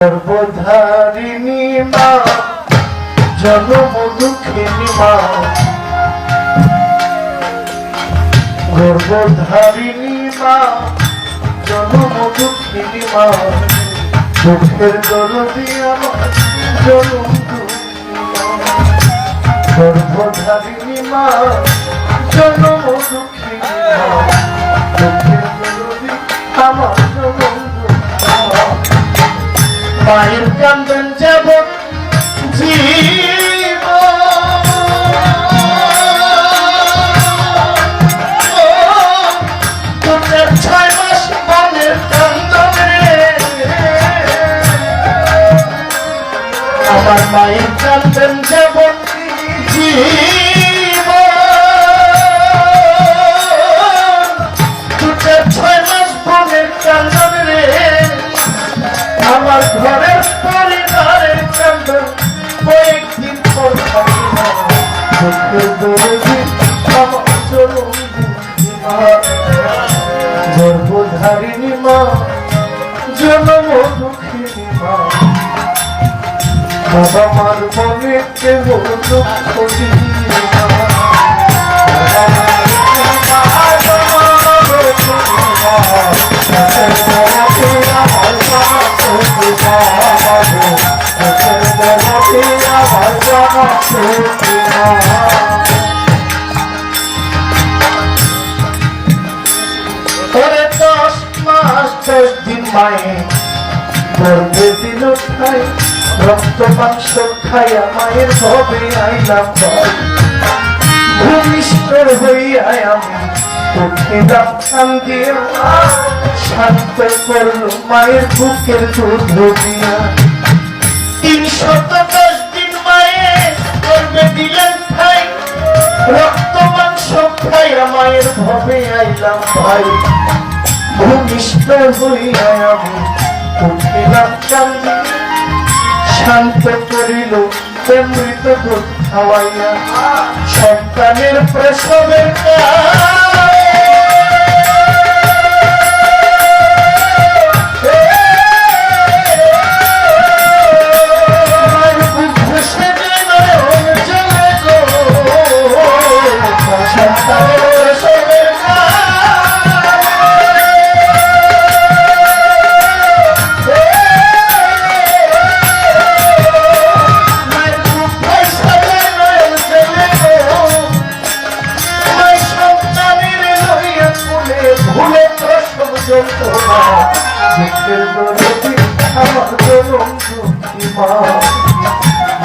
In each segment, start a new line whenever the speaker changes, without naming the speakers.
গর্ভধারিণী মা জনম দুঃখিনী মা, গর্ভধারিণী মা জনম দুঃখিনী মা, দুঃখের দরদি আমার জনম দুঃখিনী মা। গর্ভধারিণী মা জনম দুঃখিনী মা, দুঃখের দরদি আমার জনম দুঃখিনী মা। মায়ের কান্দন যাব জীব তোদের 6 মাস বনের কান্দন রে, আমার মায়ের কান্দন যাব জীব তোদের 6 মাস বনের কান্দন রে, আমার ঘরের পরিবারের কান্দন কয়েকদিন পর থাকি না, দুঃখের দরদি আমার জনম দুঃখিনী মা। গর্ভধারিণী মা জনম দুঃখিনী মা, বাবা মার মনে কেহ দুঃখ দিই না। ওরে 10 মাস 10 দিন মায়ে গর্ভে দিল খাই, রক্ত মাংস খাইয়া মায়ের ভবে আইলাম ভাই, ভূমিষ্ঠ হইয়া আমি উঠিলাম কান্দিয়া, শান্ত করল মায়ের বুকের দুধ দিয়া। 310 দিন মায়ে গর্ভে দিলেন খাই, রক্ত মাংস খাইয়া মায়ের ভবে আইলাম ভাই, ভূমিষ্ঠ হইয়া আমি উঠিলাম কান্দিয়া, শান্ত করিল মৃত দুধ খাওয়াইয়া। সন্তানের প্রসবের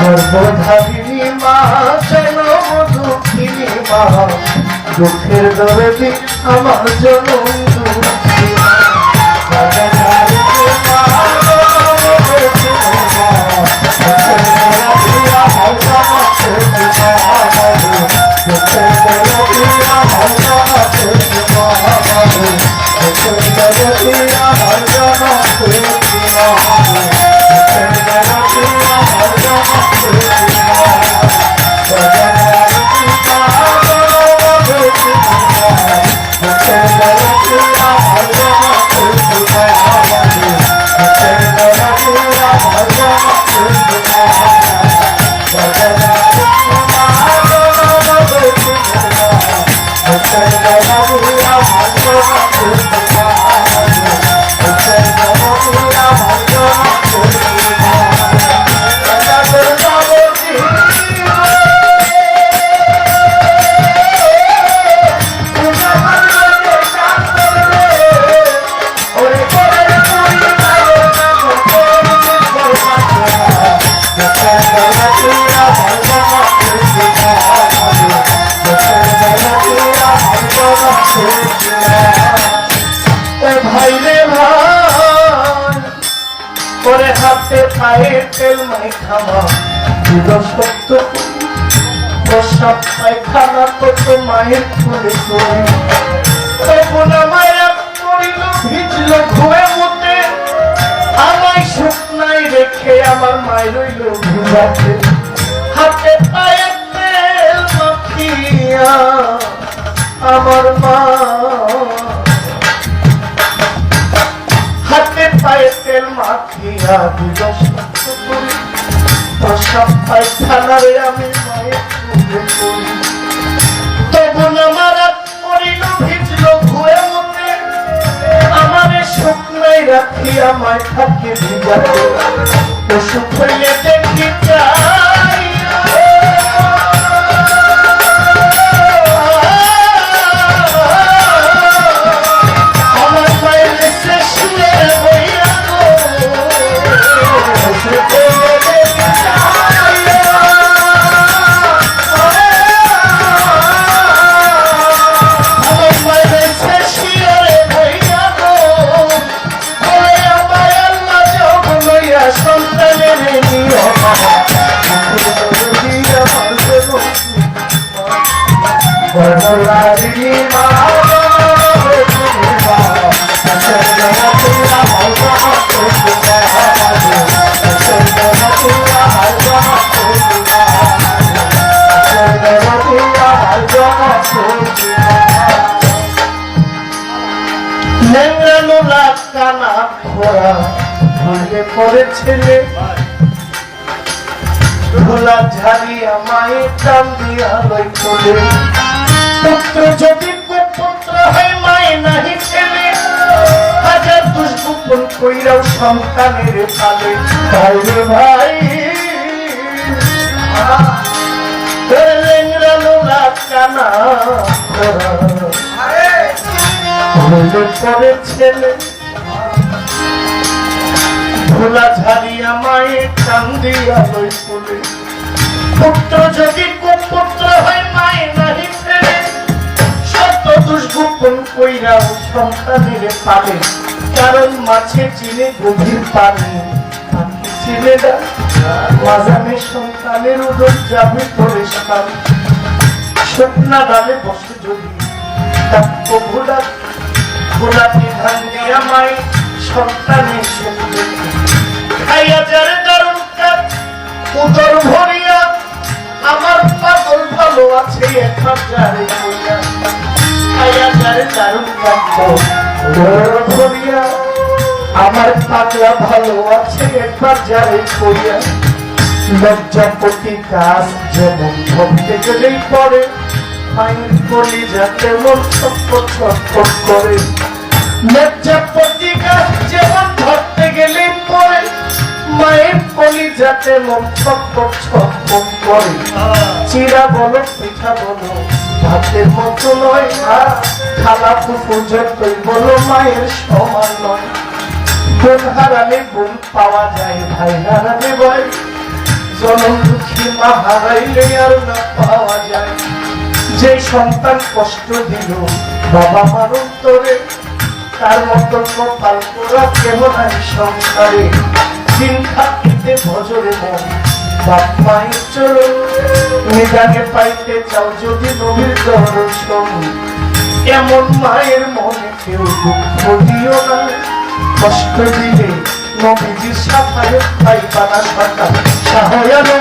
গর্ভধারিণী মা জনম দুঃখিনী মা, দুঃখের দরদি আমার জনম দুঃখিনী মা। হাতে পায়ে তেল মাইখামা দিল সত্য, প্রসাদ পায়খানা কত মায়ের করে তোলা মায়েরা করিল ভিজল ঘুমে মুতে, আমায় শুকনাই রেখে আমার মায়ের রইল ঘুমাতে। হাতে পায়ে তেল মাখিয়া আমার মা, হাতে পায়ে তেল মাখিয়া দিল সপ্তাহে থানারে আমি মায়ের মুখে পড়ি তবু আমার মরিল ভিজল ভুয়ে মনে আমারে শুকনাই রাখি আমায় থাকে ভিজাতে পশু হইলে দেখি চাই আমার মায়ের এসে শুয়ে বইয়া গো কানা খোরা ভাঙে পড়ে ছেলে ভোলা ঝাড়িয়া মায়ের টান দিয়া লই তোলে পুত্র যদি পুত্র হয় মায়ে নাহি ছেলে হাজার দুষ্গোপন কইরাও সন্তানের পালে ভাই রে ভাই লেংরা লোলা কানা খোরা হইলে পরে ছেলে ভোলা ঝাড়িয়া মায়ের টান দিয়া লই তোলে পুত্র যদি কুপুত্র হয় মায়ে নাহি ফেলে শত দুষ্গোপন কইরাও সন্তানের পালে কারণ মাছে চিনে গভীর পানি পাখি চিনে না মাজানে সন্তানের উদর যাবে তোরে সান শুকনা ডালে বসে যদি তাক্য ভোলা ভোলাটি ধান দিয়া মাই সন্তানের শুনবে খাইয়া যারে দারুণ কাজ উদর ভরিয়া আমার পাগল ভালো আছে একবার যারে কইয়া খাইয়া যারে দারুণ কাজ উদর ভরিয়া আমার পাগলা ভালো আছে একবার যারে কইয়া লজ্জাপতি কাজ যেমন ধরতে গেলেই পড়ে মায়ের কলিজা তেমন ছটফট ছটফট করে লজ্জাপতি কাজ যেমন ধরতে গেলেই পড়ে মায়ের কলিজা তেমন ছটফট ছটফট করে চিরা বলো পিঠা বলো ভাতের মতো নয় আর খালা ফুফু যতই বলো মায়ের সমান নয় বোন হারালে বোন পাওয়া যায় ভাই হারালে ভাই জনম দুঃখী মা হারাইলে আর না পাওয়া যায় যে সন্তান কষ্ট দিল বাবা মার অন্তরে তার মতো কপাল পোড়া কেহ নাই সংসারে দিন থাকিতে ভজরে মন বাপ মায়ের চরণ নিদানে পাইতে চাও যদি নবীর দর্শন এমন মায়ের মনে কেউ দুঃখ দিও না কষ্ট দিলে নবীজির সাফায়ে পাইবা না সাথা সাহয়ানো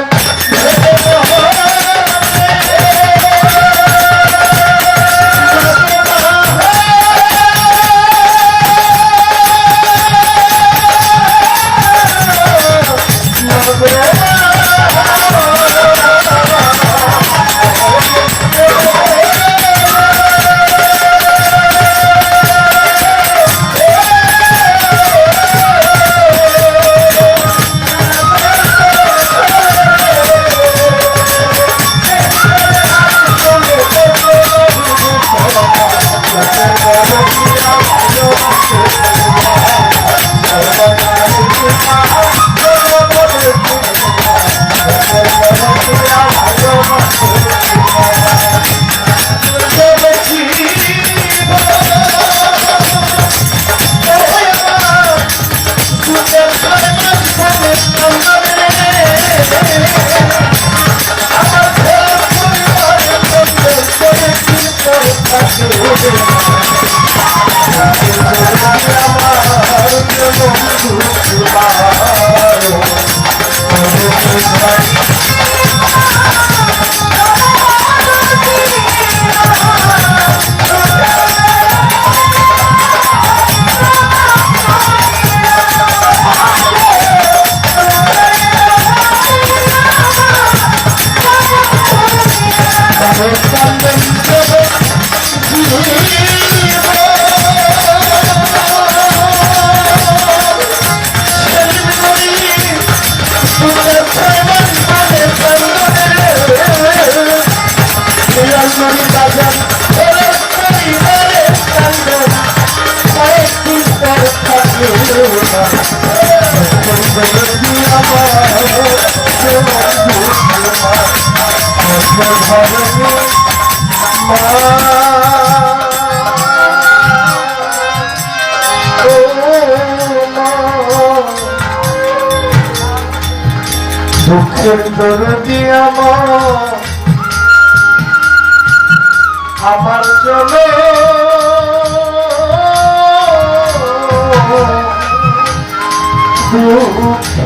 দুঃখের দরদি আমার জন্য দুঃখে